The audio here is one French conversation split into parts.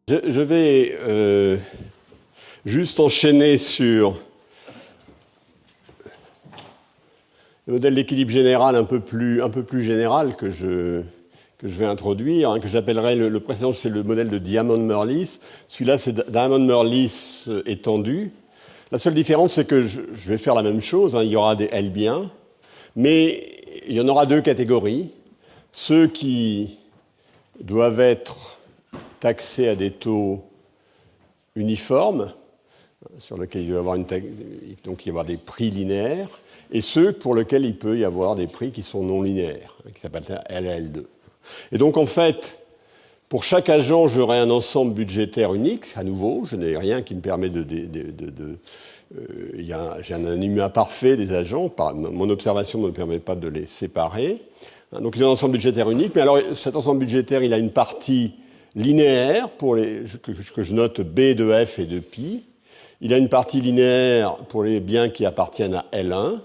Je vais juste enchaîner sur le modèle d'équilibre général un peu plus général que je vais introduire, hein, que j'appellerai le précédent, c'est le modèle de Diamond-Murlis. Celui-là, c'est Diamond-Murlis étendu. La seule différence, c'est que je vais faire la même chose, hein, il y aura des L-biens, mais il y en aura deux catégories. Ceux qui doivent être taxés à des taux uniformes, sur lesquels il doit y avoir donc il y avoir des prix linéaires, et ceux pour lesquels il peut y avoir des prix qui sont non linéaires, qui s'appellent LL2. Et donc, en fait, pour chaque agent, j'aurai un ensemble budgétaire unique. À nouveau, je n'ai rien qui me permet j'ai un anonymat parfait des agents. Mon observation ne me permet pas de les séparer. Donc, il y a un ensemble budgétaire unique. Mais alors, cet ensemble budgétaire, il a une partie linéaire que je note B de F et de Pi. Il a une partie linéaire pour les biens qui appartiennent à L1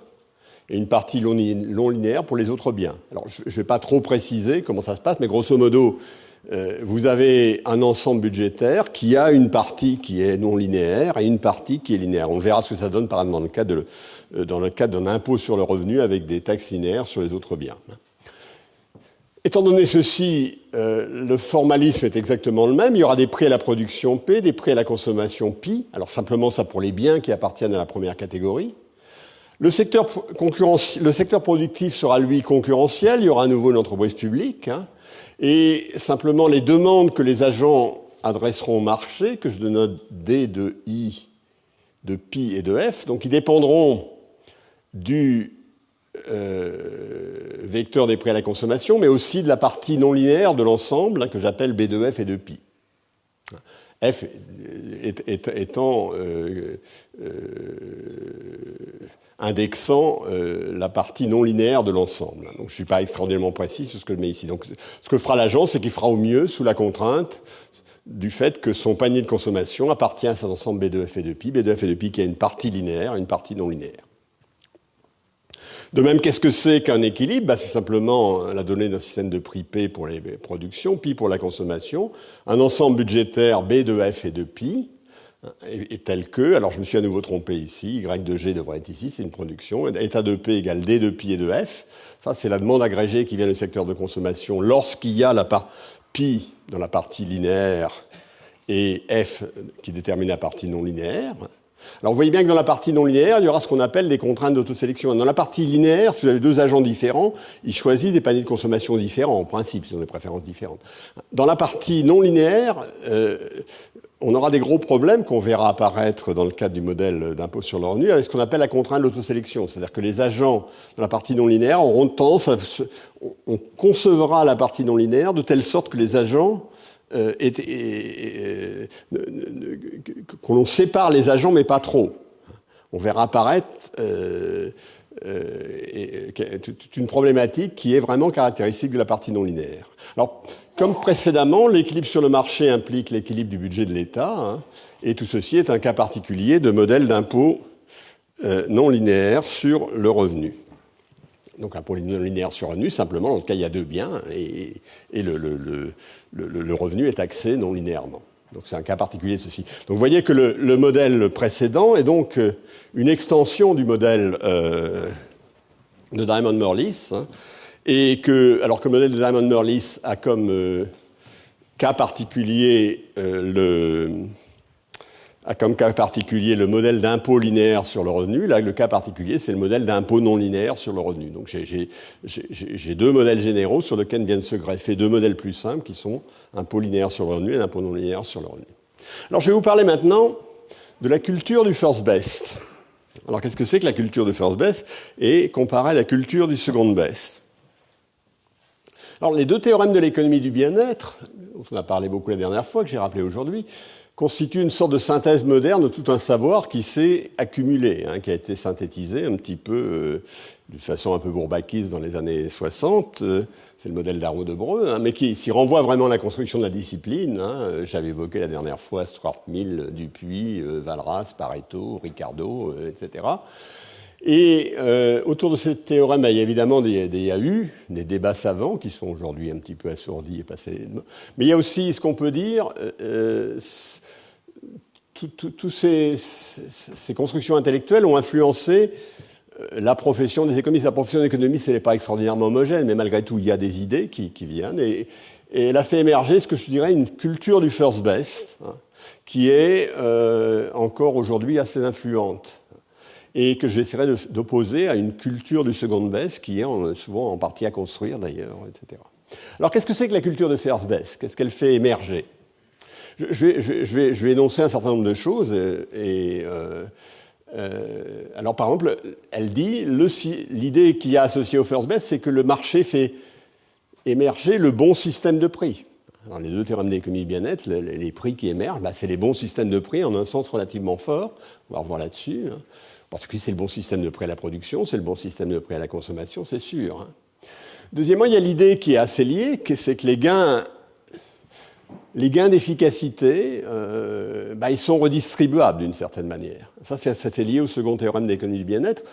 et une partie non linéaire pour les autres biens. Alors, je ne vais pas trop préciser comment ça se passe, mais grosso modo, vous avez un ensemble budgétaire qui a une partie qui est non linéaire et une partie qui est linéaire. On verra ce que ça donne, par exemple, dans le cadre d'un impôt sur le revenu avec des taxes linéaires sur les autres biens. Étant donné ceci, le formalisme est exactement le même. Il y aura des prix à la production P, des prix à la consommation Pi. Alors simplement ça pour les biens qui appartiennent à la première catégorie. Le secteur productif sera, lui, concurrentiel. Il y aura à nouveau une entreprise publique. Hein, et simplement les demandes que les agents adresseront au marché, que je note D de I, de Pi et de F, donc ils dépendront du vecteur des prix à la consommation, mais aussi de la partie non linéaire de l'ensemble, hein, que j'appelle B de F et de Pi. F étant indexant la partie non linéaire de l'ensemble. Donc je ne suis pas extraordinairement précis sur ce que je mets ici. Donc ce que fera l'agent, c'est qu'il fera au mieux sous la contrainte du fait que son panier de consommation appartient à cet ensemble B de F et de Pi. B de F et de Pi qui a une partie linéaire et une partie non linéaire. De même, qu'est-ce que c'est qu'un équilibre ? C'est simplement la donnée d'un système de prix P pour les productions, Pi pour la consommation, un ensemble budgétaire B de F et de Pi, est tel que, alors je me suis à nouveau trompé ici, Y de G devrait être ici, c'est une production, état de P égale D de Pi et de F, ça c'est la demande agrégée qui vient du secteur de consommation lorsqu'il y a la part Pi dans la partie linéaire et F qui détermine la partie non linéaire. Alors vous voyez bien que dans la partie non linéaire, il y aura ce qu'on appelle des contraintes d'autosélection. Dans la partie linéaire, si vous avez deux agents différents, ils choisissent des paniers de consommation différents, en principe, ils ont des préférences différentes. Dans la partie non linéaire, on aura des gros problèmes qu'on verra apparaître dans le cadre du modèle d'impôt sur le revenu avec ce qu'on appelle la contrainte d'autosélection. C'est-à-dire que les agents dans la partie non linéaire auront tendance on concevra la partie non linéaire de telle sorte que les agents qu'on sépare les agents, mais pas trop. On verra apparaître toute une problématique qui est vraiment caractéristique de la partie non linéaire. Alors, comme précédemment, l'équilibre sur le marché implique l'équilibre du budget de l'État, hein, et tout ceci est un cas particulier de modèle d'impôt non linéaire sur le revenu. Donc impôt non linéaire sur revenu, simplement, dans le cas il y a deux biens, et le revenu est taxé non linéairement. Donc c'est un cas particulier de ceci. Donc vous voyez que le modèle précédent est donc une extension du modèle de Diamond-Murlis, hein, alors que le modèle de Diamond-Murlis a comme cas particulier le modèle d'impôt linéaire sur le revenu. Là, le cas particulier, c'est le modèle d'impôt non linéaire sur le revenu. Donc, j'ai deux modèles généraux sur lesquels viennent se greffer deux modèles plus simples qui sont impôt linéaire sur le revenu et impôt non linéaire sur le revenu. Alors, je vais vous parler maintenant de la culture du first best. Alors, qu'est-ce que c'est que la culture du first best et comparée à la culture du second best ? Alors, les deux théorèmes de l'économie du bien-être, dont on a parlé beaucoup la dernière fois, que j'ai rappelé aujourd'hui, constitue une sorte de synthèse moderne de tout un savoir qui s'est accumulé, hein, qui a été synthétisé un petit peu, d'une façon un peu bourbakiste dans les années 60. C'est le modèle d'Arnaud Debreu, hein, mais qui s'y renvoie vraiment à la construction de la discipline. Hein. J'avais évoqué la dernière fois Stuart Mill, Dupuy, Walras, Pareto, Ricardo, etc. Et autour de ce théorème, il y a évidemment des débats savants qui sont aujourd'hui un petit peu assourdis et passés. Mais il y a aussi ce qu'on peut dire, toutes ces constructions intellectuelles ont influencé la profession des économistes. La profession d'économiste, elle n'est pas extraordinairement homogène, mais malgré tout, il y a des idées qui viennent. Et elle a fait émerger ce que je dirais une culture du first best, hein, qui est encore aujourd'hui assez influente. Et que j'essaierai d'opposer à une culture du second best qui est souvent en partie à construire d'ailleurs, etc. Alors qu'est-ce que c'est que la culture de first best? Qu'est-ce qu'elle fait émerger? Je vais énoncer un certain nombre de choses. Alors par exemple, elle dit, l'idée qu'il y a associée au first best, c'est que le marché fait émerger le bon système de prix. Dans les deux théorèmes d'économie bien-être, les prix qui émergent, c'est les bons systèmes de prix en un sens relativement fort. On va revoir là-dessus. Hein. En particulier, c'est le bon système de prix à la production, c'est le bon système de prix à la consommation, c'est sûr. Hein. Deuxièmement, il y a l'idée qui est assez liée, c'est que les gains d'efficacité, ils sont redistribuables d'une certaine manière. Ça, c'est lié au second théorème d'économie du bien-être.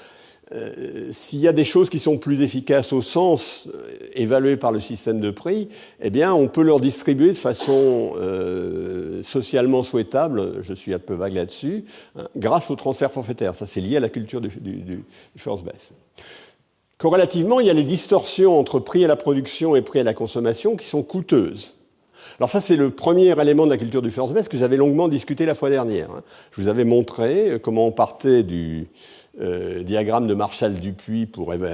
S'il y a des choses qui sont plus efficaces au sens évalué par le système de prix, eh bien, on peut leur distribuer de façon socialement souhaitable, je suis un peu vague là-dessus, hein, grâce au transfert forfaitaire. Ça, c'est lié à la culture du first best. Corrélativement, il y a les distorsions entre prix à la production et prix à la consommation qui sont coûteuses. Alors ça, c'est le premier élément de la culture du first best que j'avais longuement discuté la fois dernière. Hein. Je vous avais montré comment on partait du diagramme de Marshall-Dupuy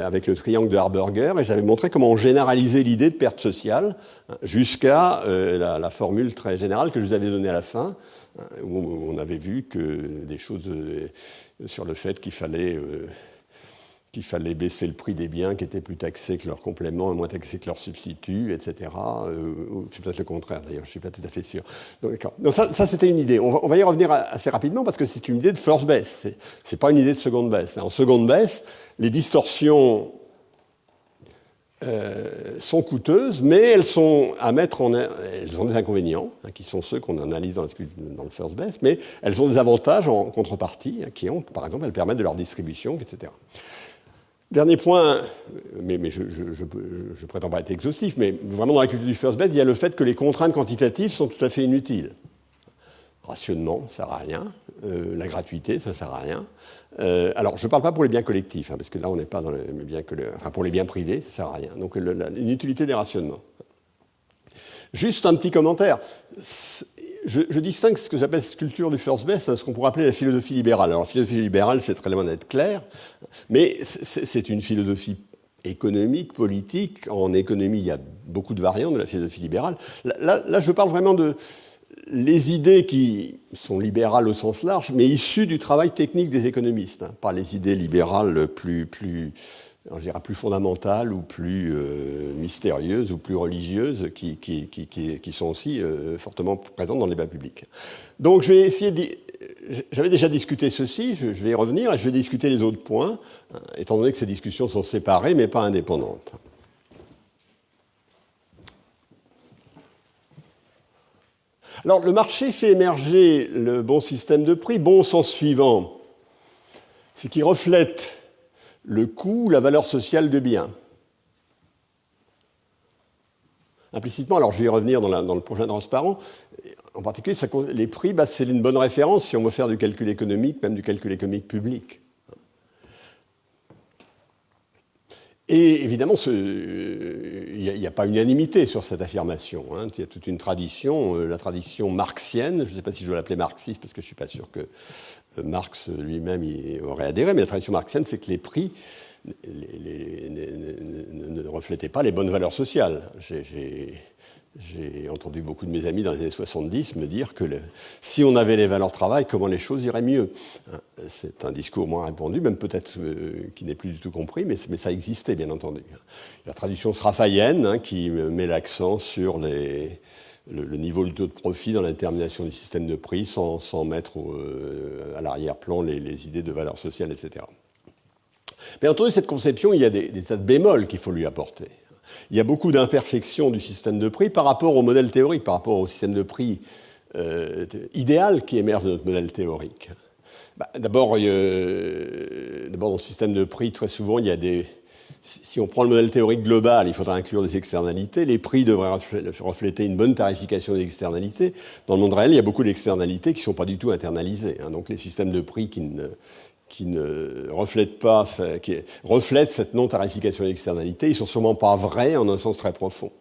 avec le triangle de Harburger, et j'avais montré comment on généralisait l'idée de perte sociale jusqu'à la formule très générale que je vous avais donnée à la fin, où on avait vu que des choses sur le fait qu'il fallait baisser le prix des biens qui étaient plus taxés que leurs compléments et moins taxés que leurs substituts, etc. C'est peut-être le contraire, d'ailleurs, je ne suis pas tout à fait sûr. Donc ça c'était une idée. On va y revenir assez rapidement parce que c'est une idée de first best. C'est pas une idée de second best. En second best, les distorsions sont coûteuses, mais elles ont des inconvénients, hein, qui sont ceux qu'on analyse dans le first best, mais elles ont des avantages en contrepartie, hein, par exemple, elles permettent de leur distribution, etc. Dernier point, mais je prétends pas être exhaustif, mais vraiment dans la culture du first best, il y a le fait que les contraintes quantitatives sont tout à fait inutiles. Rationnement, ça ne sert à rien. La gratuité, ça ne sert à rien. Alors, je ne parle pas pour les biens collectifs, hein, parce que là, on n'est pas dans les biens pour les biens privés, ça ne sert à rien. Donc, l'inutilité des rationnements. Juste un petit commentaire. Je distingue ce que j'appelle cette culture du first best, ce qu'on pourrait appeler la philosophie libérale. Alors, la philosophie libérale, c'est très loin d'être clair, mais c'est une philosophie économique, politique. En économie, il y a beaucoup de variantes de la philosophie libérale. Là, je parle vraiment de les idées qui sont libérales au sens large, mais issues du travail technique des économistes, hein, pas les idées libérales plus fondamentales ou plus mystérieuses ou plus religieuses qui sont aussi fortement présentes dans le débat public. Donc je vais essayer j'avais déjà discuté ceci, je vais y revenir et je vais discuter les autres points, hein, étant donné que ces discussions sont séparées mais pas indépendantes. Alors, le marché fait émerger le bon système de prix, bon au sens suivant, c'est qu'il reflète le coût ou la valeur sociale de biens. Implicitement, alors je vais y revenir dans le prochain transparent, en particulier, les prix, c'est une bonne référence si on veut faire du calcul économique, même du calcul économique public. Et évidemment, il n'y a pas unanimité sur cette affirmation. Hein. Il y a toute une tradition, la tradition marxienne, je ne sais pas si je dois l'appeler marxiste, parce que je ne suis pas sûr que Marx lui-même y aurait adhéré, mais la tradition marxienne, c'est que les prix ne reflétaient pas les bonnes valeurs sociales. J'ai entendu beaucoup de mes amis dans les années 70 me dire que si on avait les valeurs travail, comment les choses iraient mieux. C'est un discours moins répandu, même peut-être qui n'est plus du tout compris, mais ça existait, bien entendu. La tradition sraffaïenne, hein, qui met l'accent sur le niveau du taux de profit dans la détermination du système de prix, sans mettre à l'arrière-plan les idées de valeur sociale, etc. Bien entendu, cette conception, il y a des tas de bémols qu'il faut lui apporter. Il y a beaucoup d'imperfections du système de prix par rapport au modèle théorique, par rapport au système de prix idéal qui émerge de notre modèle théorique. D'abord, dans le système de prix, très souvent, il y a des... Si on prend le modèle théorique global, il faudra inclure des externalités. Les prix devraient refléter une bonne tarification des externalités. Dans le monde réel, il y a beaucoup d'externalités qui ne sont pas du tout internalisées. Donc les systèmes de prix qui ne reflètent pas, qui reflètent cette non-tarification des externalités, ils ne sont sûrement pas vrais en un sens très profond.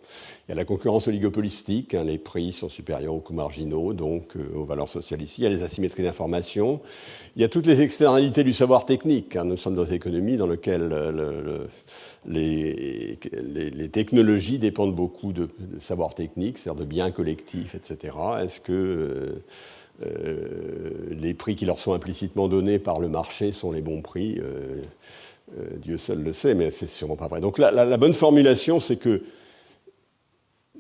Il y a la concurrence oligopolistique, les prix sont supérieurs aux coûts marginaux, donc aux valeurs sociales ici. Il y a les asymétries d'information. Il y a toutes les externalités du savoir technique. Nous sommes dans une économie dans laquelle les technologies dépendent beaucoup de savoir technique, c'est-à-dire de biens collectifs, etc. Est-ce que les prix qui leur sont implicitement donnés par le marché sont les bons prix? Dieu seul le sait, mais c'est sûrement pas vrai. Donc la bonne formulation, c'est que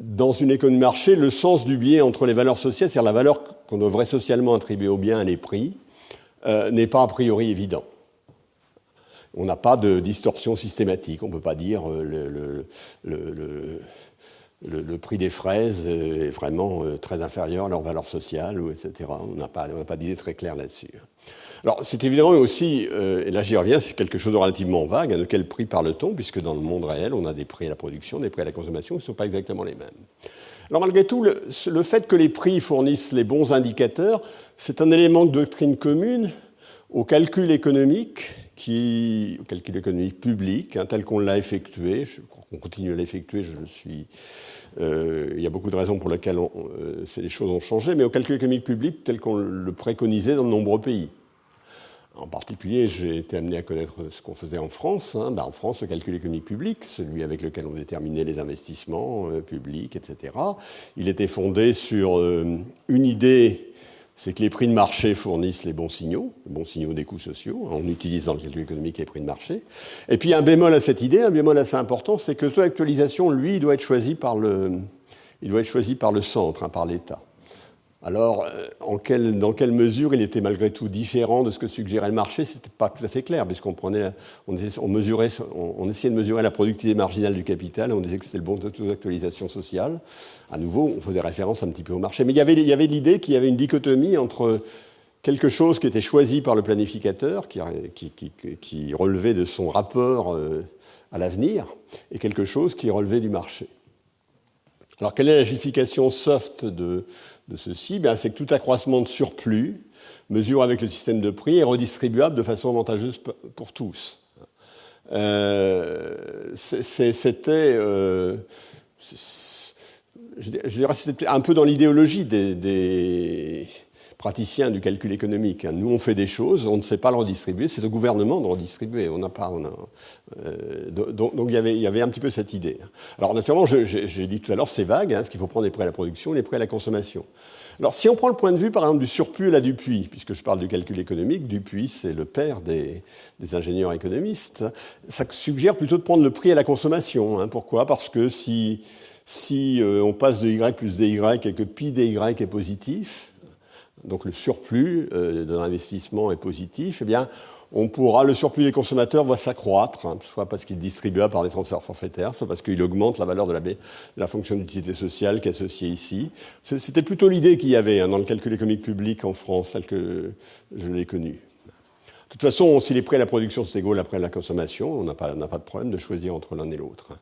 dans une économie de marché, le sens du biais entre les valeurs sociales, c'est-à-dire la valeur qu'on devrait socialement attribuer aux biens et les prix, n'est pas a priori évident. On n'a pas de distorsion systématique. On ne peut pas dire le prix des fraises est vraiment très inférieur à leur valeur sociale, etc. On n'a pas d'idée très claire là-dessus. Alors, c'est évidemment aussi, et là j'y reviens, c'est quelque chose de relativement vague. De quel prix parle-t-on? Puisque dans le monde réel, on a des prix à la production, des prix à la consommation qui ne sont pas exactement les mêmes. Alors, malgré tout, le fait que les prix fournissent les bons indicateurs, c'est un élément de doctrine commune au calcul économique public, tel qu'on l'a effectué. On continue à l'effectuer, il y a beaucoup de raisons pour lesquelles les choses ont changé, mais au calcul économique public tel qu'on le préconisait dans de nombreux pays. En particulier, j'ai été amené à connaître ce qu'on faisait en France. En France, le calcul économique public, celui avec lequel on déterminait les investissements publics, etc., il était fondé sur une idée, c'est que les prix de marché fournissent les bons signaux des coûts sociaux. On utilise dans le calcul économique les prix de marché. Et puis un bémol à cette idée, un bémol assez important, c'est que le taux d'actualisation, lui, il doit être choisi par le centre, par l'État. Alors, dans quelle mesure il était malgré tout différent de ce que suggérait le marché, c'était pas tout à fait clair, puisqu'on essayait de mesurer la productivité marginale du capital, et on disait que c'était le bon taux d'actualisation sociale. À nouveau, on faisait référence un petit peu au marché. Mais il y avait l'idée qu'il y avait une dichotomie entre quelque chose qui était choisi par le planificateur, qui relevait de son rapport à l'avenir, et quelque chose qui relevait du marché. Alors, quelle est la justification soft de ceci? C'est que tout accroissement de surplus, mesure avec le système de prix, est redistribuable de façon avantageuse pour tous. C'était un peu dans l'idéologie des praticiens du calcul économique. Nous, on fait des choses, on ne sait pas le redistribuer, c'est au gouvernement de redistribuer. Donc il y avait un petit peu cette idée. Alors naturellement, j'ai dit tout à l'heure, c'est vague, ce qu'il faut prendre les prix à la production, les prix à la consommation. Alors si on prend le point de vue, par exemple, du surplus et la Dupuy, puisque je parle du calcul économique, Dupuy, c'est le père des ingénieurs économistes, ça suggère plutôt de prendre le prix à la consommation. Pourquoi? Parce que si on passe de Y plus DY et que pi dy est positif, donc le surplus d'un investissement est positif, le surplus des consommateurs va s'accroître, soit parce qu'il est distribuable par des transferts forfaitaires, soit parce qu'il augmente la valeur de la fonction d'utilité sociale qui est associée ici. C'était plutôt l'idée qu'il y avait dans le calcul économique public en France, tel que je l'ai connu. De toute façon, si les prix à la production sont égaux aux prix à la consommation, on n'a pas de problème de choisir entre l'un et l'autre.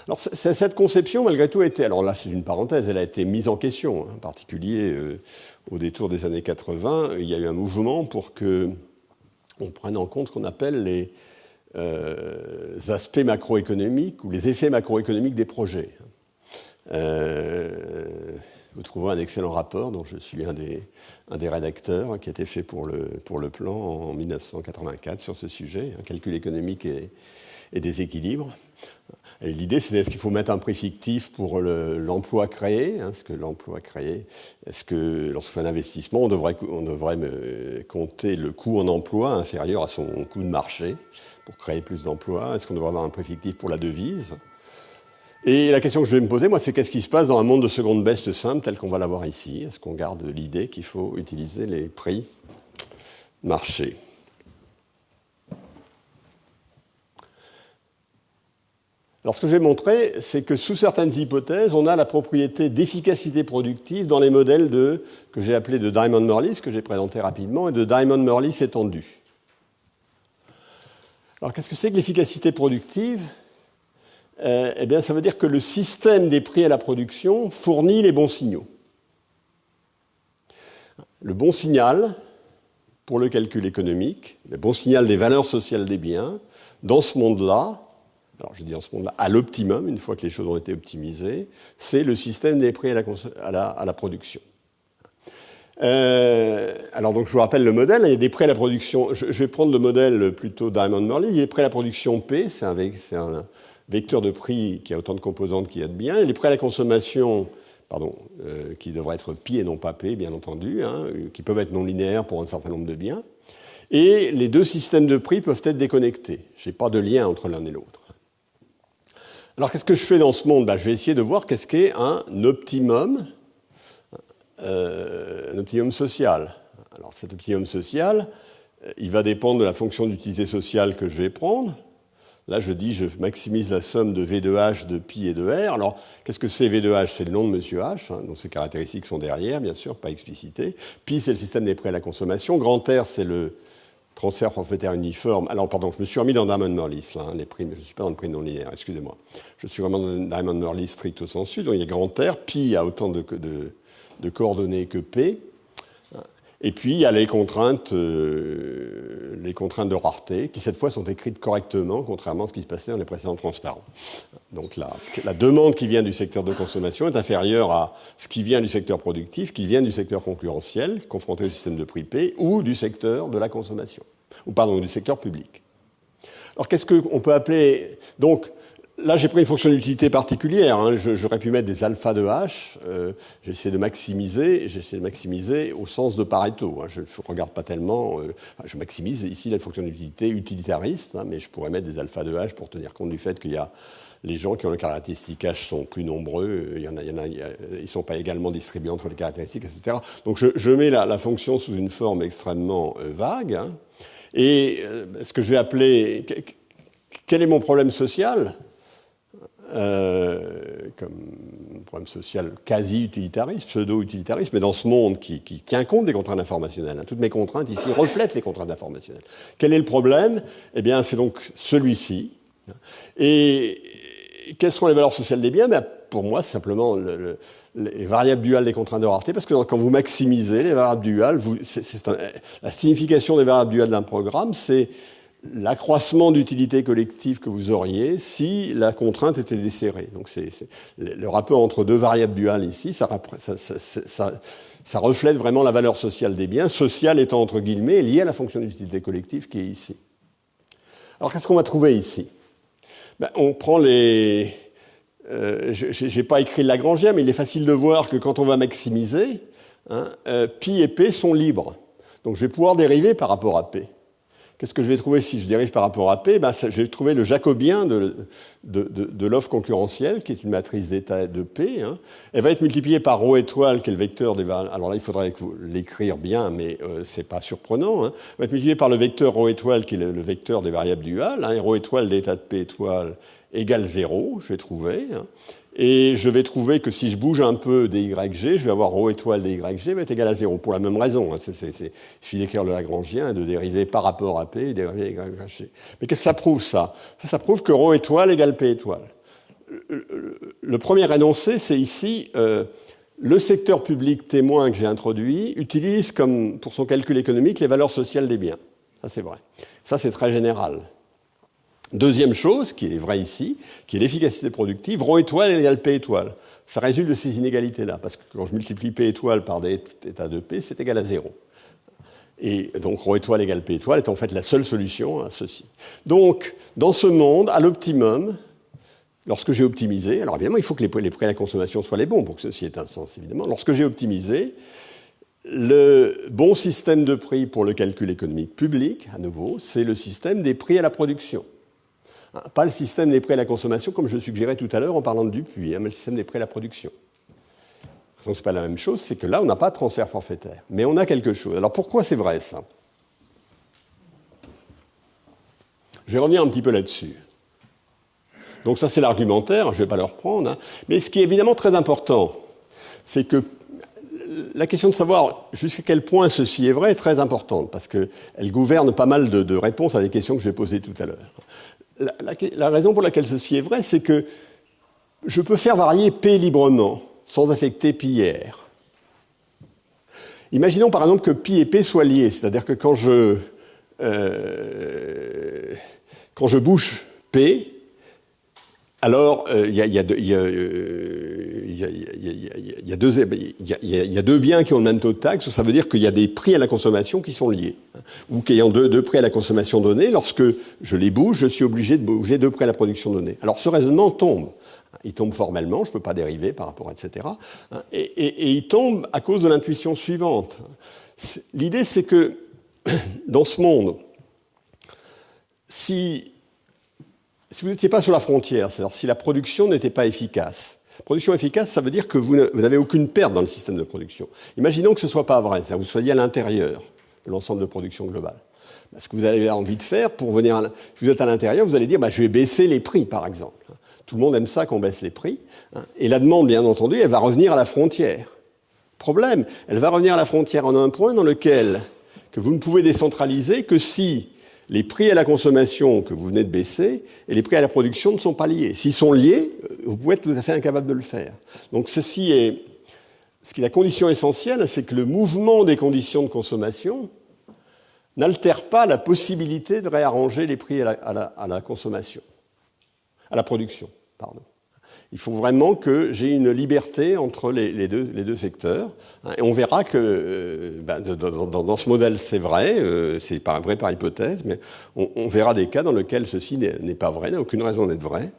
Alors cette conception, malgré tout, alors là c'est une parenthèse, elle a été mise en question, en particulier au détour des années 80, il y a eu un mouvement pour qu'on prenne en compte ce qu'on appelle les aspects macroéconomiques ou les effets macroéconomiques des projets. Vous trouverez un excellent rapport dont je suis un des rédacteurs qui a été fait pour le plan en 1984 sur ce sujet, un calcul économique et des équilibres. Et l'idée, c'est est-ce qu'il faut mettre un prix fictif pour l'emploi créé, est-ce que l'emploi créé, est-ce que lorsqu'on fait un investissement, on devrait compter le coût en emploi inférieur à son coût de marché pour créer plus d'emplois? Est-ce qu'on devrait avoir un prix fictif pour la devise? Et la question que je vais me poser, moi, c'est qu'est-ce qui se passe dans un monde de seconde best simple tel qu'on va l'avoir ici? Est-ce qu'on garde l'idée qu'il faut utiliser les prix marché? Alors ce que je vais montrer, c'est que sous certaines hypothèses, on a la propriété d'efficacité productive dans les modèles que j'ai appelés de Diamond-Morley, que j'ai présenté rapidement, et de Diamond-Morley étendu. Alors qu'est-ce que c'est que l'efficacité productive ? Eh bien, ça veut dire que le système des prix à la production fournit les bons signaux. Le bon signal pour le calcul économique, le bon signal des valeurs sociales des biens, dans ce monde-là, alors je dis dans ce monde-là, à l'optimum, une fois que les choses ont été optimisées, c'est le système des prix à la production. Alors donc je vous rappelle le modèle, il y a des prix à la production, je vais prendre le modèle plutôt Diamond-Morley, il y a des prix à la production P, c'est un vecteur de prix qui a autant de composantes qu'il y a de biens, et les prix à la consommation, qui devraient être pi et non pas p, bien entendu, qui peuvent être non linéaires pour un certain nombre de biens, et les deux systèmes de prix peuvent être déconnectés. Je n'ai pas de lien entre l'un et l'autre. Alors qu'est-ce que je fais dans ce monde ? Je vais essayer de voir qu'est-ce qu'est un optimum social. Alors cet optimum social, il va dépendre de la fonction d'utilité sociale que je vais prendre. Là, je dis, je maximise la somme de V de H, de pi et de R. Alors, qu'est-ce que c'est V de H ? C'est le nom de Monsieur H, dont ces caractéristiques sont derrière, bien sûr, pas explicitées. Pi, c'est le système des prix à la consommation. Grand R, c'est le transfert forfaitaire uniforme. Alors, pardon, je me suis remis dans Diamond-Morley, là, les prix, mais je ne suis pas dans le prix non linéaire, excusez-moi. Je suis vraiment dans Diamond-Morley stricto sensu. Donc, il y a grand R, pi a autant de coordonnées que P. Et puis, il y a les contraintes de rareté, qui cette fois sont écrites correctement, contrairement à ce qui se passait dans les précédents transparents. Donc la demande qui vient du secteur de consommation est inférieure à ce qui vient du secteur productif, qui vient du secteur concurrentiel, confronté au système de prix P, ou du secteur de la consommation, du secteur public. Alors qu'est-ce qu'on peut appeler... Donc, là, j'ai pris une fonction d'utilité particulière. J'aurais pu mettre des alphas de H. J'ai essayé de maximiser au sens de Pareto. Je ne regarde pas tellement. Je maximise ici la fonction d'utilité utilitariste, mais je pourrais mettre des alphas de H pour tenir compte du fait qu'il y a les gens qui ont les caractéristiques H sont plus nombreux. Ils ne sont pas également distribués entre les caractéristiques, etc. Donc je mets la fonction sous une forme extrêmement vague. Et ce que je vais appeler... Quel est mon problème social ? Comme problème social quasi-utilitariste, pseudo-utilitariste, mais dans ce monde qui tient compte des contraintes informationnelles. Toutes mes contraintes ici reflètent les contraintes informationnelles. Quel est le problème ? Eh bien, c'est donc celui-ci. Et quelles sont les valeurs sociales des biens ? Pour moi, c'est simplement les variables duales des contraintes de rareté, parce que quand vous maximisez les variables duales, la signification des variables duales d'un programme, c'est l'accroissement d'utilité collective que vous auriez si la contrainte était desserrée. Donc le rapport entre deux variables duales ici, ça reflète vraiment la valeur sociale des biens, sociale étant entre guillemets liée à la fonction d'utilité collective qui est ici. Alors qu'est-ce qu'on va trouver ici ? On prend les... je n'ai pas écrit le Lagrangien, mais il est facile de voir que quand on va maximiser, pi et p sont libres. Donc je vais pouvoir dériver par rapport à p. Qu'est-ce que je vais trouver si je dérive par rapport à P ? Je vais trouver le jacobien de l'offre concurrentielle, qui est une matrice d'état de P. Elle va être multipliée par ρ étoile, qui est le vecteur des variables. Alors là, il faudrait l'écrire bien, mais ce n'est pas surprenant. Elle va être multipliée par le vecteur ρ étoile, qui est le vecteur des variables duales. Et ρ étoile d'état de P étoile égale 0, je vais trouver. Et je vais trouver que si je bouge un peu DYG, je vais avoir ρ étoile DYG va être égal à 0, pour la même raison. Il suffit d'écrire le Lagrangien et de dériver par rapport à P et dériver YG. Mais qu'est-ce que ça prouve, ça ? Ça prouve que ρ étoile égale P étoile. Le premier énoncé, c'est ici, le secteur public témoin que j'ai introduit utilise comme pour son calcul économique les valeurs sociales des biens. Ça, c'est vrai. Ça, c'est très général. Deuxième chose, qui est vraie ici, qui est l'efficacité productive, ρ étoile égale P étoile. Ça résulte de ces inégalités-là, parce que quand je multiplie P étoile par des états de P, c'est égal à 0. Et donc ρ étoile égale P étoile est en fait la seule solution à ceci. Donc, dans ce monde, à l'optimum, lorsque j'ai optimisé, alors évidemment, il faut que les prix à la consommation soient les bons pour que ceci ait un sens, évidemment. Lorsque j'ai optimisé, le bon système de prix pour le calcul économique public, à nouveau, c'est le système des prix à la production. Pas le système des prix à la consommation, comme je suggérais tout à l'heure en parlant de Dupuis, mais le système des prix à la production. Ce n'est pas la même chose, c'est que là, on n'a pas de transfert forfaitaire. Mais on a quelque chose. Alors pourquoi c'est vrai, ça ? Je vais revenir un petit peu là-dessus. Donc ça, c'est l'argumentaire, je ne vais pas le reprendre. Hein. Mais ce qui est évidemment très important, c'est que la question de savoir jusqu'à quel point ceci est vrai est très importante, parce qu'elle gouverne pas mal de réponses à des questions que je vais poser tout à l'heure. La raison pour laquelle ceci est vrai, c'est que je peux faire varier P librement, sans affecter pi R. Imaginons par exemple que pi et P soient liés, c'est-à-dire que quand je bouche P, alors il y a deux biens qui ont le même taux de taxe, ça veut dire qu'il y a des prix à la consommation qui sont liés, hein, ou qu'ayant deux prix à la consommation donnés, lorsque je les bouge, je suis obligé de bouger deux prix à la production donnée. Alors ce raisonnement tombe. Il tombe formellement, je ne peux pas dériver par rapport à etc. Et il tombe à cause de l'intuition suivante. L'idée, c'est que dans ce monde, si vous n'étiez pas sur la frontière, c'est-à-dire si la production n'était pas efficace. Production efficace, ça veut dire que vous n'avez aucune perte dans le système de production. Imaginons que ce ne soit pas vrai, c'est-à-dire que vous soyez à l'intérieur de l'ensemble de production globale. Ce que vous avez envie de faire, si vous êtes à l'intérieur, vous allez dire je vais baisser les prix, par exemple. Tout le monde aime ça qu'on baisse les prix. Hein, et la demande, bien entendu, elle va revenir à la frontière. Problème, elle va revenir à la frontière en un point dans lequel que vous ne pouvez décentraliser que si les prix à la consommation que vous venez de baisser et les prix à la production ne sont pas liés. S'ils sont liés, vous pouvez être tout à fait incapable de le faire. Donc ce qui est la condition essentielle, c'est que le mouvement des conditions de consommation n'altère pas la possibilité de réarranger les prix à la consommation. À la production, pardon. Il faut vraiment que j'ai une liberté entre les deux secteurs. Et on verra que dans ce modèle, c'est vrai, c'est pas vrai par hypothèse, mais on verra des cas dans lesquels ceci n'est pas vrai, n'a aucune raison d'être vrai.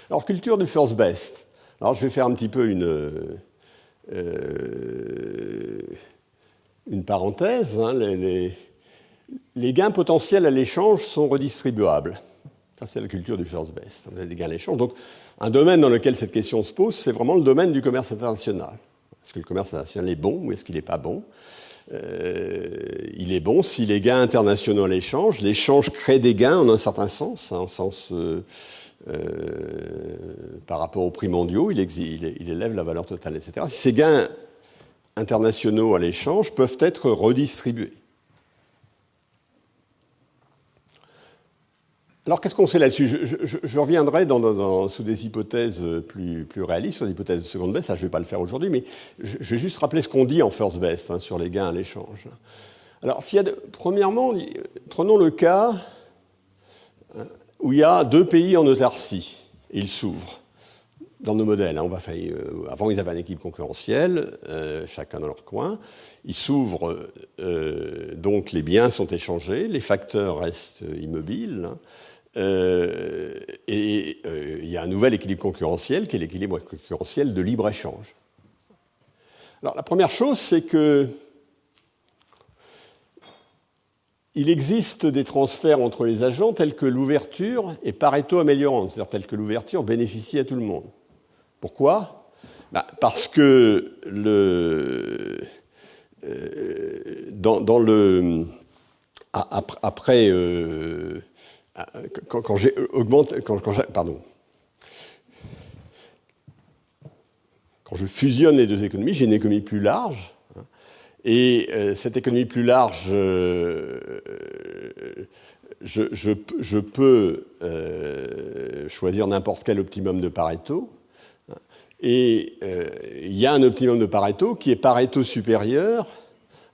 Alors, culture du first best. Alors, je vais faire un petit peu une parenthèse, hein, les gains potentiels à l'échange sont redistribuables. Ça, c'est la culture du first best. Vous avez des gains à l'échange. Donc, un domaine dans lequel cette question se pose, c'est vraiment le domaine du commerce international. Est-ce que le commerce international est bon ou est-ce qu'il n'est pas bon ? Il est bon si les gains internationaux à l'échange crée des gains en un certain sens, en sens par rapport aux prix mondiaux, il élève la valeur totale, etc. Si ces gains internationaux à l'échange peuvent être redistribués. Alors, qu'est-ce qu'on sait là-dessus ? Je reviendrai sous des hypothèses plus réalistes, sur des hypothèses de seconde best. Ça, je ne vais pas le faire aujourd'hui, mais je vais juste rappeler ce qu'on dit en first best, hein, sur les gains à l'échange. Alors, premièrement, prenons le cas où il y a deux pays en autarcie, et ils s'ouvrent. Dans nos modèles, hein, avant ils avaient un équilibre concurrentiel, chacun dans leur coin. Ils s'ouvrent, donc les biens sont échangés, les facteurs restent immobiles, hein, et il y a un nouvel équilibre concurrentiel qui est l'équilibre concurrentiel de libre-échange. Alors la première chose, c'est que il existe des transferts entre les agents tels que l'ouverture est Pareto améliorante, c'est-à-dire tels que l'ouverture bénéficie à tout le monde. Pourquoi ? Parce que quand je fusionne les deux économies, j'ai une économie plus large. Et cette économie plus large, je peux choisir n'importe quel optimum de Pareto. Et il y a un optimum de Pareto qui est Pareto supérieur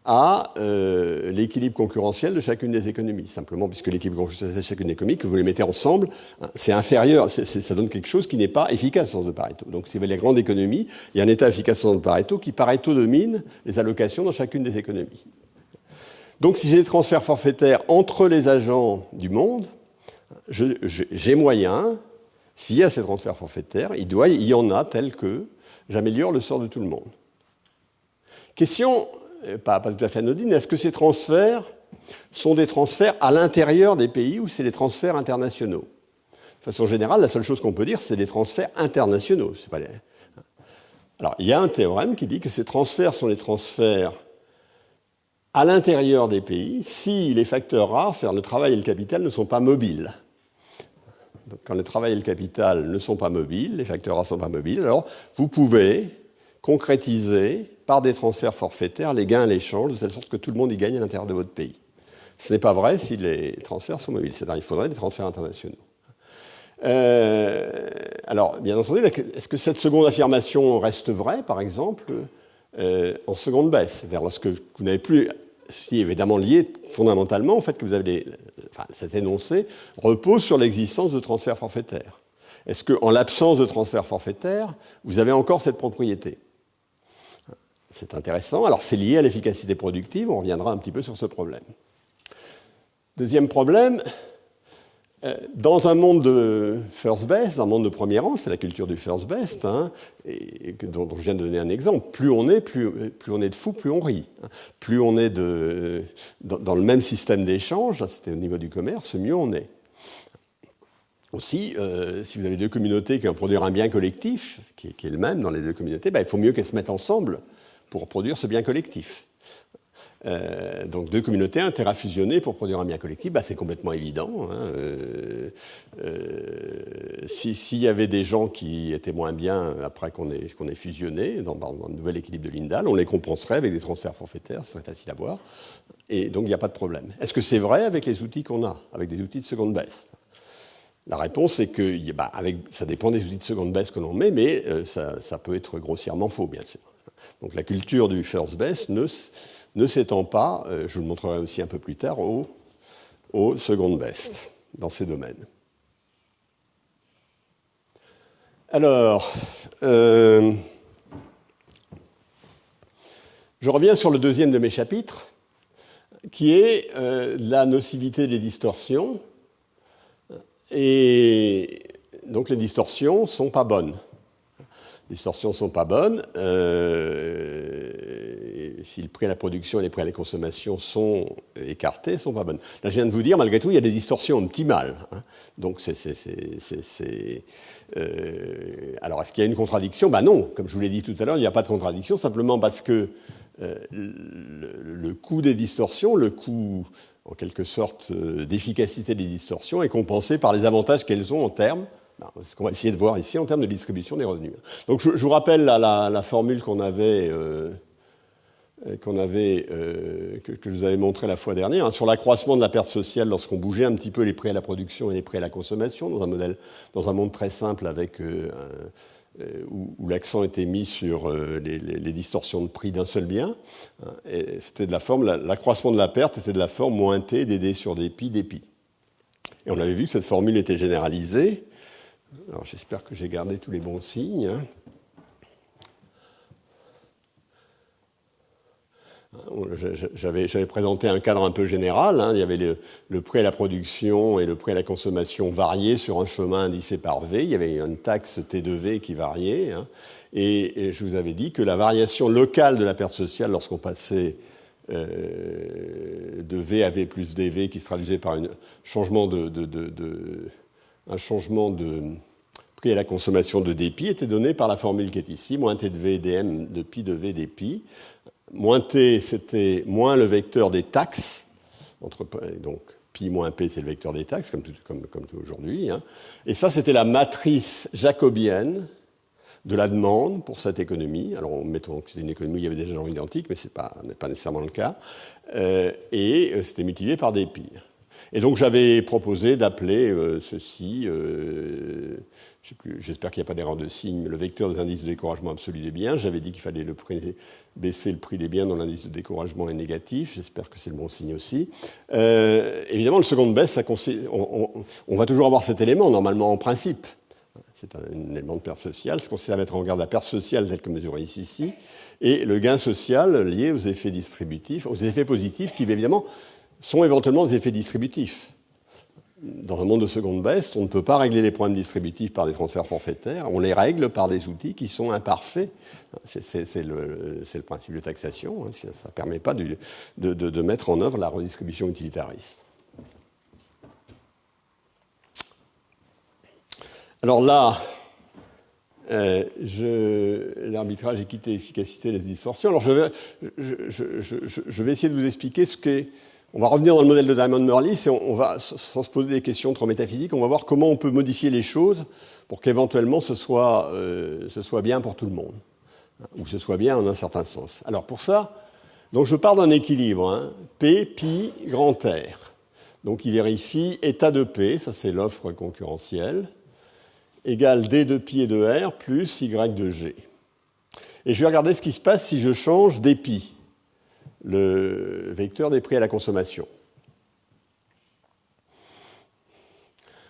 à l'équilibre concurrentiel de chacune des économies. Simplement, puisque l'équilibre concurrentiel de chacune des économies, que vous les mettez ensemble, hein, c'est inférieur, ça donne quelque chose qui n'est pas efficace dans le sens de Pareto. Donc, si vous avez les grandes économies, il y a un état efficace dans le Pareto qui Pareto domine les allocations dans chacune des économies. Donc, si j'ai des transferts forfaitaires entre les agents du monde, j'ai moyen, s'il y a ces transferts forfaitaires, il y en a tel que j'améliore le sort de tout le monde. Question, pas tout à fait anodine, est-ce que ces transferts sont des transferts à l'intérieur des pays ou c'est des transferts internationaux ? De façon générale, la seule chose qu'on peut dire, c'est des transferts internationaux. C'est pas Alors, il y a un théorème qui dit que ces transferts sont les transferts à l'intérieur des pays si les facteurs rares, c'est-à-dire le travail et le capital, ne sont pas mobiles. Donc, quand le travail et le capital ne sont pas mobiles, les facteurs rares ne sont pas mobiles, alors vous pouvez concrétiser par des transferts forfaitaires les gains à l'échange, de telle sorte que tout le monde y gagne à l'intérieur de votre pays. Ce n'est pas vrai si les transferts sont mobiles, c'est-à-dire qu'il faudrait des transferts internationaux. Alors, bien entendu, est-ce que cette seconde affirmation reste vraie, par exemple, en seconde baisse, c'est-à-dire lorsque vous n'avez plus, si évidemment lié fondamentalement au fait que vous avez cet énoncé repose sur l'existence de transferts forfaitaires. Est-ce qu'en l'absence de transferts forfaitaires, vous avez encore cette propriété? C'est intéressant. Alors, c'est lié à l'efficacité productive. On reviendra un petit peu sur ce problème. Deuxième problème, dans un monde de first best, un monde de premier rang, c'est la culture du first best, dont je viens de donner un exemple. Plus on est de fous, plus on rit. Plus on est dans le même système d'échange, c'était au niveau du commerce, mieux on est. Aussi, si vous avez deux communautés qui vont produire un bien collectif, qui est le même dans les deux communautés, il faut mieux qu'elles se mettent ensemble pour produire ce bien collectif. Donc deux communautés, intérêt à fusionner pour produire un bien collectif, c'est complètement évident. S'il y avait des gens qui étaient moins bien après qu'on ait fusionné dans un nouvel équilibre de Lindahl, on les compenserait avec des transferts forfaitaires, ce serait facile à voir. Et donc il n'y a pas de problème. Est-ce que c'est vrai avec les outils qu'on a, avec des outils de seconde baisse? La réponse est que ça dépend des outils de seconde baisse que l'on met, mais ça peut être grossièrement faux, bien sûr. Donc la culture du first best ne s'étend pas, je vous le montrerai aussi un peu plus tard, au second best, dans ces domaines. Alors, je reviens sur le deuxième de mes chapitres, qui est la nocivité des distorsions. Et donc les distorsions ne sont pas bonnes. Les distorsions ne sont pas bonnes. Si le prix à la production et les prix à la consommation sont écartés, ne sont pas bonnes. Là, je viens de vous dire, malgré tout, il y a des distorsions optimales. Donc, alors, est-ce qu'il y a une contradiction? Non. Comme je vous l'ai dit tout à l'heure, il n'y a pas de contradiction, simplement parce que le coût des distorsions, le coût, en quelque sorte, d'efficacité des distorsions est compensé par les avantages qu'elles ont en termes. C'est ce qu'on va essayer de voir ici en termes de distribution des revenus. Donc je vous rappelle la formule que je vous avais montrée la fois dernière, sur l'accroissement de la perte sociale lorsqu'on bougeait un petit peu les prix à la production et les prix à la consommation, dans un monde très simple où l'accent était mis sur les distorsions de prix d'un seul bien. Et c'était de la forme, l'accroissement de la perte était de la forme moins T dd sur dpi dpi. Et on avait vu que cette formule était généralisée. Alors j'espère que j'ai gardé tous les bons signes. J'avais présenté un cadre un peu général. Il y avait le prix à la production et le prix à la consommation variés sur un chemin indicé par V. Il y avait une taxe T de V qui variait. Et je vous avais dit que la variation locale de la perte sociale lorsqu'on passait de V à V plus dV, qui se traduisait par un changement de prix à la consommation de dpi, était donné par la formule qui est ici, moins T de V dm de pi de V dpi. Moins T, c'était moins le vecteur des taxes. Donc, pi moins P, c'est le vecteur des taxes, comme tout aujourd'hui. Et ça, c'était la matrice jacobienne de la demande pour cette économie. Alors, mettons que c'était une économie où il y avait des genres identiques, mais ce n'est pas nécessairement le cas. Et c'était multiplié par des pi. Et donc, j'avais proposé d'appeler ceci, j'espère qu'il n'y a pas d'erreur de signe, le vecteur des indices de découragement absolu des biens. J'avais dit qu'il fallait baisser le prix des biens dont l'indice de découragement est négatif. J'espère que c'est le bon signe aussi. Évidemment, le second baisse, on va toujours avoir cet élément, normalement, en principe. C'est un élément de perte sociale. C'est qu'on sait mettre en garde la perte sociale telle que mesurée ici, et le gain social lié aux effets distributifs, aux effets positifs qui, évidemment, sont éventuellement des effets distributifs. Dans un monde de seconde baisse, on ne peut pas régler les problèmes distributifs par des transferts forfaitaires, on les règle par des outils qui sont imparfaits. C'est le principe de taxation, ça ne permet pas de mettre en œuvre la redistribution utilitariste. Alors là, L'arbitrage équité efficacité laisse distorsion. Alors je vais essayer de vous expliquer ce qu'est. On va revenir dans le modèle de Diamond-Murlis et on va, sans se poser des questions trop métaphysiques, on va voir comment on peut modifier les choses pour qu'éventuellement ce soit bien pour tout le monde, ou ce soit bien en un certain sens. Alors pour ça, donc je pars d'un équilibre, hein, P, pi, grand R. Donc il vérifie état de P, ça c'est l'offre concurrentielle, égale D de pi et de R plus Y de G. Et je vais regarder ce qui se passe si je change dpi, le vecteur des prix à la consommation.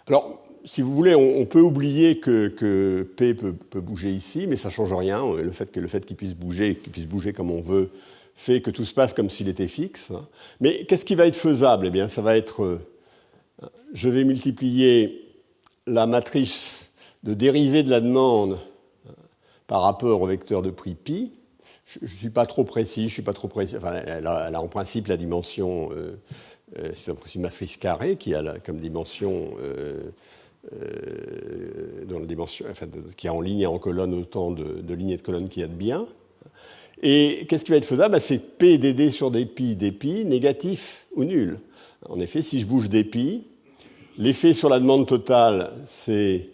Alors, si vous voulez, on peut oublier que P peut bouger ici, mais ça ne change rien. Le fait qu'il puisse bouger comme on veut, fait que tout se passe comme s'il était fixe. Mais qu'est-ce qui va être faisable? Eh bien, ça va être... Je vais multiplier la matrice de dérivée de la demande par rapport au vecteur de prix pi. Je ne suis pas trop précis, Enfin, elle a en principe la dimension... c'est une matrice carrée qui a comme dimension... dans la dimension, enfin, qui a en ligne et en colonne autant de lignes et de colonnes qu'il y a de biens. Et qu'est-ce qui va être faisable? C'est P dd sur dpi, négatif ou nul. En effet, si je bouge dpi, l'effet sur la demande totale, c'est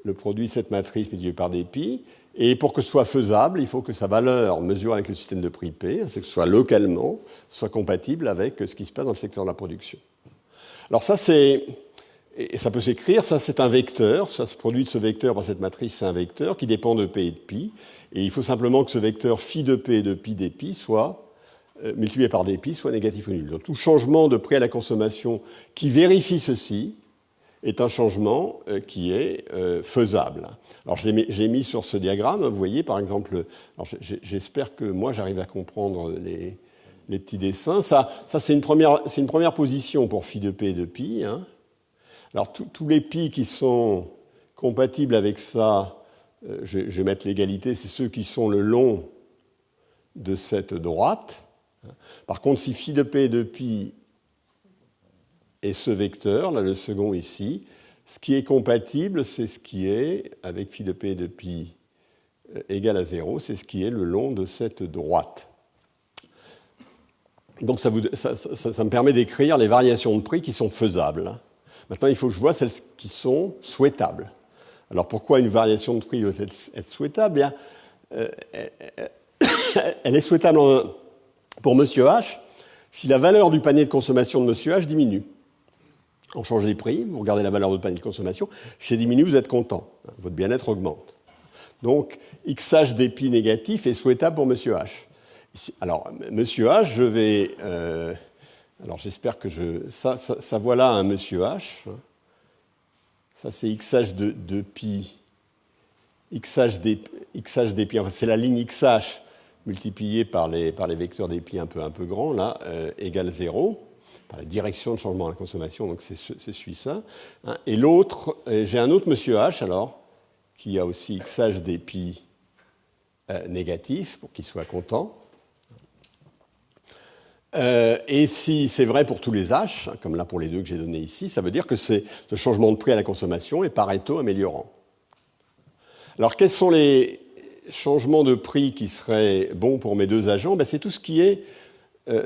le produit de cette matrice multiplié par dpi. Et pour que ce soit faisable, il faut que sa valeur mesurée avec le système de prix P, c'est que ce soit localement, soit compatible avec ce qui se passe dans le secteur de la production. Alors ça, et ça peut s'écrire, ça c'est un vecteur, ça se produit de ce vecteur par cette matrice, c'est un vecteur qui dépend de P et de pi, et il faut simplement que ce vecteur phi de P et de pi dpi soit multiplié par dpi, soit négatif ou nul. Donc tout changement de prix à la consommation qui vérifie ceci est un changement qui est faisable. Alors j'ai mis sur ce diagramme, vous voyez par exemple, j'espère que moi j'arrive à comprendre les petits dessins. Ça c'est une première position pour phi de P et de pi, hein. Alors, tous les pi qui sont compatibles avec ça, je vais mettre l'égalité, c'est ceux qui sont le long de cette droite. Par contre, si phi de P et de pi est ce vecteur, là, le second ici, ce qui est compatible, c'est ce qui est, avec phi de P et de pi égal à 0, c'est ce qui est le long de cette droite. Donc, ça me permet d'écrire les variations de prix qui sont faisables. Maintenant, il faut que je vois celles qui sont souhaitables. Alors, pourquoi une variation de prix doit être souhaitable? Bien, elle est souhaitable pour Monsieur H si la valeur du panier de consommation de Monsieur H diminue. On change les prix, vous regardez la valeur de votre panier de consommation. Si elle diminue, vous êtes content. Votre bien-être augmente. Donc, XH dpi négatif est souhaitable pour Monsieur H. Ici, alors, Monsieur H, je vais... alors j'espère que ça voilà un Monsieur H. Ça c'est XH de pi, XH dpi, enfin c'est la ligne XH multipliée par les vecteurs dpi un peu grands, là, égale 0, par la direction de changement à la consommation, donc c'est celui-là. Hein. Et l'autre, j'ai un autre Monsieur H, alors, qui a aussi XH dpi négatif, pour qu'il soit content. Et si c'est vrai pour tous les H, comme là pour les deux que j'ai donnés ici, ça veut dire que ce changement de prix à la consommation est Pareto améliorant. Alors quels sont les changements de prix qui seraient bons pour mes deux agents? Ben, c'est tout ce qui est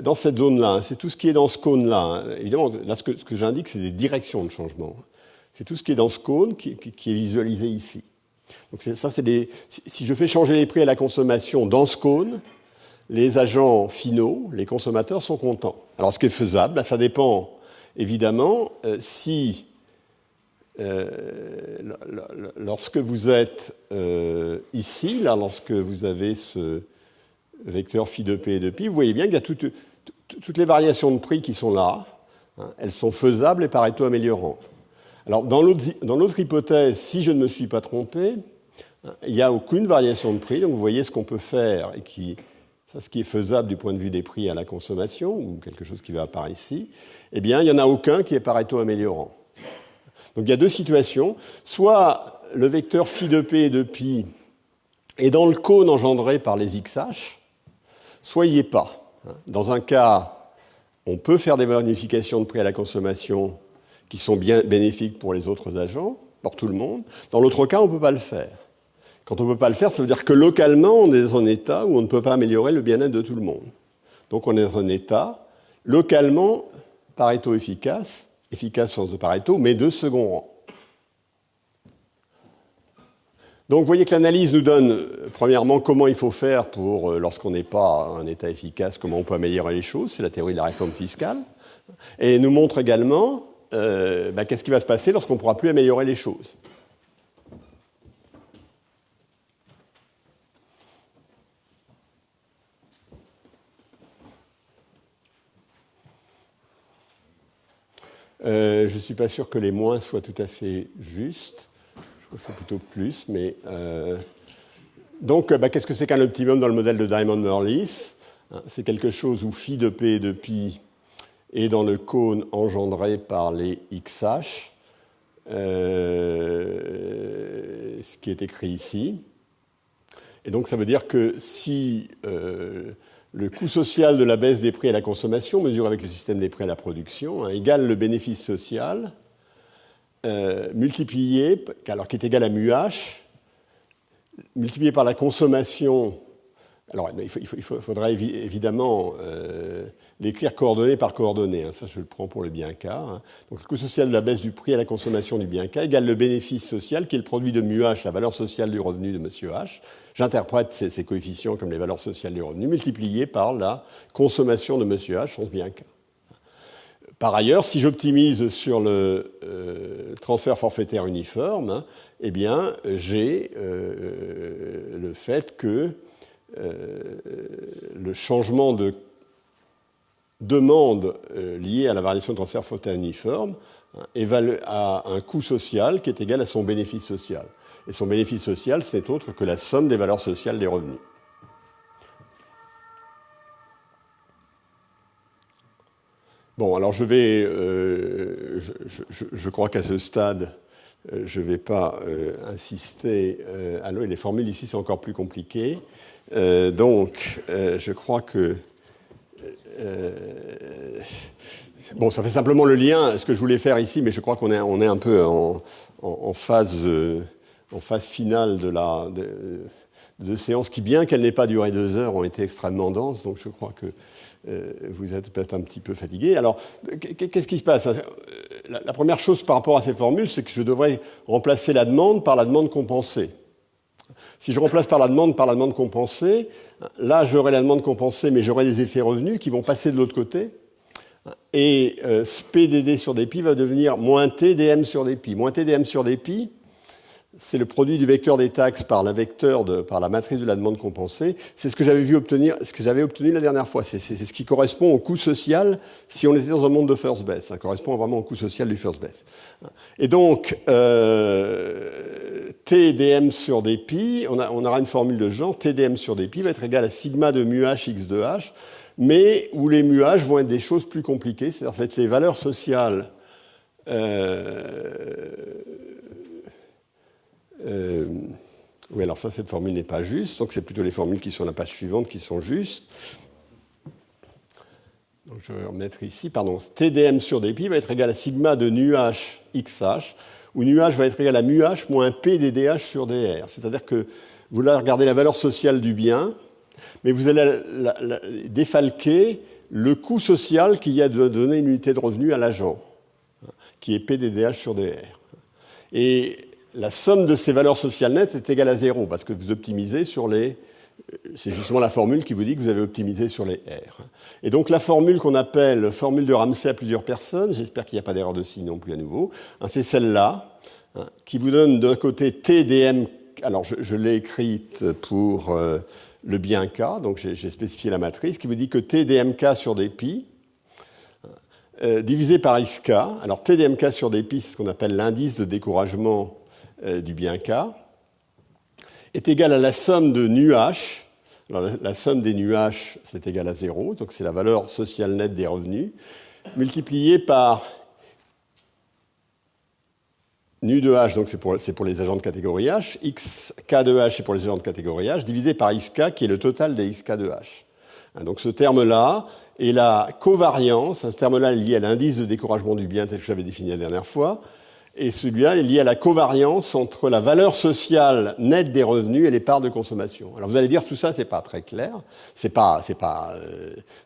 dans cette zone-là, hein, c'est tout ce qui est dans ce cône-là. Hein. Évidemment, là ce que j'indique, c'est des directions de changement. C'est tout ce qui est dans ce cône qui est visualisé ici. Donc ça, si je fais changer les prix à la consommation dans ce cône, les agents finaux, les consommateurs, sont contents. Alors, ce qui est faisable, ça dépend, évidemment, si, lorsque vous êtes ici, là, lorsque vous avez ce vecteur phi de P et de pi, vous voyez bien qu'il y a toutes les variations de prix qui sont là, hein, elles sont faisables et Pareto améliorantes. Alors, dans l'autre hypothèse, si je ne me suis pas trompé, hein, il n'y a aucune variation de prix, donc vous voyez ce qu'on peut faire et ce qui est faisable du point de vue des prix à la consommation, ou quelque chose qui va apparaître ici, eh bien, il n'y en a aucun qui est Pareto améliorant. Donc, il y a deux situations. Soit le vecteur phi de P et de pi est dans le cône engendré par les XH, soit il n'y est pas. Dans un cas, on peut faire des bonifications de prix à la consommation qui sont bien bénéfiques pour les autres agents. pour tout le monde. Dans l'autre cas, on ne peut pas le faire. Quand on ne peut pas le faire, ça veut dire que localement, on est dans un état où on ne peut pas améliorer le bien-être de tout le monde. Donc on est dans un état, localement, Pareto efficace au sens de Pareto, mais de second rang. Donc vous voyez que l'analyse nous donne, premièrement, comment il faut faire pour, lorsqu'on n'est pas en état efficace, comment on peut améliorer les choses, c'est la théorie de la réforme fiscale, et nous montre également qu'est-ce qui va se passer lorsqu'on ne pourra plus améliorer les choses. Je ne suis pas sûr que les moins soient tout à fait justes. Je crois que c'est plutôt plus. Mais, donc, qu'est-ce que c'est qu'un optimum dans le modèle de Diamond-Morley? C'est quelque chose où phi de P et de pi est dans le cône engendré par les XH, ce qui est écrit ici. Et donc, ça veut dire que si le coût social de la baisse des prix à la consommation, mesuré avec le système des prix à la production, égale le bénéfice social, multiplié, alors qui est égal à mu-h, multiplié par la consommation. Alors, il faudra évidemment l'écrire coordonnée par coordonnée. Ça, je le prends pour le bien K. Donc, le coût social de la baisse du prix à la consommation du bien K égale le bénéfice social, qui est le produit de mu-h, la valeur sociale du revenu de monsieur H. J'interprète ces coefficients comme les valeurs sociales du revenu, multipliées par la consommation de monsieur H, son bien K. Par ailleurs, si j'optimise sur le transfert forfaitaire uniforme, eh bien, j'ai le fait que le changement de demande lié à la variation de transfert forfaitaire uniforme a un coût social qui est égal à son bénéfice social. Et son bénéfice social, ce n'est autre que la somme des valeurs sociales des revenus. Bon, alors je vais... je crois qu'à ce stade, je ne vais pas insister... les formules ici sont encore plus compliquées. Donc, je crois que... bon, ça fait simplement le lien, ce que je voulais faire ici, mais je crois qu'on est un peu en phase finale de séance qui, bien qu'elle n'ait pas duré 2 heures, ont été extrêmement denses. Donc je crois que vous êtes peut-être un petit peu fatigué. Alors, qu'est-ce qui se passe? La première chose par rapport à ces formules, c'est que je devrais remplacer la demande par la demande compensée. Si je remplace par la demande compensée, là, j'aurai la demande compensée, mais j'aurai des effets revenus qui vont passer de l'autre côté. Et PDD sur dpi va devenir moins TDM sur dpi. Moins TDM sur dpi, c'est le produit du vecteur des taxes par la matrice de la demande compensée. C'est ce que j'avais obtenu la dernière fois. C'est ce qui correspond au coût social si on était dans un monde de first best. Ça correspond vraiment au coût social du first best. Et donc, TDM sur dpi, on aura une formule de genre, TDM sur dpi va être égal à sigma de mu h x de h, mais où les mu h vont être des choses plus compliquées, c'est-à-dire ça va être les valeurs sociales oui, alors ça, cette formule n'est pas juste, donc c'est plutôt les formules qui sont à la page suivante qui sont justes. Donc je vais remettre ici, pardon, TDM sur dpi va être égal à sigma de nu h xh, où nu h va être égal à mu h moins p ddh sur dr. C'est-à-dire que vous allez regarder la valeur sociale du bien, mais vous allez défalquer le coût social qu'il y a de donner une unité de revenu à l'agent, qui est p ddh sur dr. Et la somme de ces valeurs sociales nettes est égale à 0, parce que vous optimisez sur les... C'est justement la formule qui vous dit que vous avez optimisé sur les R. Et donc la formule qu'on appelle formule de Ramsey à plusieurs personnes, j'espère qu'il n'y a pas d'erreur de signe non plus à nouveau, c'est celle-là, qui vous donne d'un côté TDM, alors je l'ai écrite pour le bien K, donc j'ai spécifié la matrice, qui vous dit que TDMK sur dpi, divisé par XK, alors TDMK sur dpi, c'est ce qu'on appelle l'indice de découragement du bien K, est égal à la somme de nu h. Alors, la somme des nu h, c'est égal à 0, donc c'est la valeur sociale nette des revenus, multipliée par nu de h, donc c'est pour les agents de catégorie H, xk de h, c'est pour les agents de catégorie H, divisé par xk, qui est le total des xk de h. Donc ce terme-là est la covariance, ce terme-là est lié à l'indice de découragement du bien tel que j'avais défini la dernière fois, Et celui-là est lié à la covariance entre la valeur sociale nette des revenus et les parts de consommation. Alors vous allez dire tout ça, c'est pas très clair,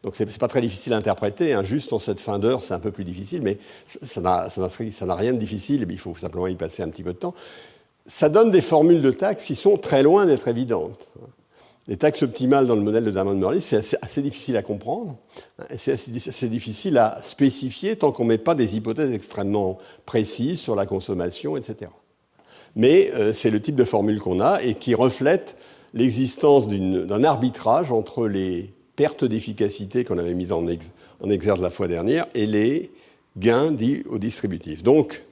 donc c'est pas très difficile à interpréter. Hein. Juste en cette fin d'heure, c'est un peu plus difficile, mais ça n'a rien de difficile. Il faut simplement y passer un petit peu de temps. Ça donne des formules de taxes qui sont très loin d'être évidentes. Les taxes optimales dans le modèle de Diamond-Morley, c'est assez difficile à comprendre, c'est assez difficile à spécifier tant qu'on ne met pas des hypothèses extrêmement précises sur la consommation, etc. Mais c'est le type de formule qu'on a et qui reflète l'existence d'un arbitrage entre les pertes d'efficacité qu'on avait mises en exergue la fois dernière et les gains dits au distributif. Donc,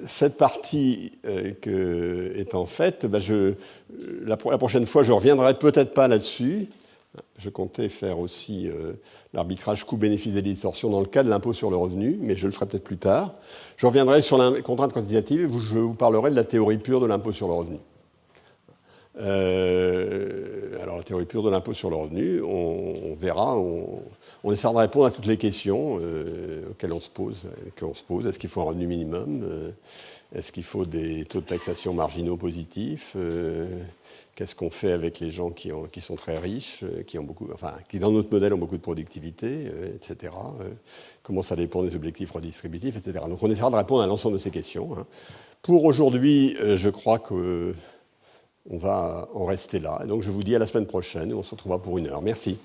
cette partie étant faite, la prochaine fois, je ne reviendrai peut-être pas là-dessus. Je comptais faire aussi l'arbitrage coût-bénéfice des distorsions dans le cas de l'impôt sur le revenu, mais je le ferai peut-être plus tard. Je reviendrai sur la contrainte quantitative et je vous parlerai de la théorie pure de l'impôt sur le revenu. Alors la théorie pure de l'impôt sur le revenu, on verra, on essaiera de répondre à toutes les questions auxquelles on se pose. Est-ce qu'il faut un revenu minimum Est-ce qu'il faut des taux de taxation marginaux positifs Qu'est-ce qu'on fait avec les gens qui sont très riches, qui dans notre modèle ont beaucoup de productivité, etc. Comment ça dépend des objectifs redistributifs, etc. Donc on essaiera de répondre à l'ensemble de ces questions. Hein. Pour aujourd'hui, je crois que on va en rester là. Et donc je vous dis à la semaine prochaine et on se retrouvera pour 1 heure. Merci.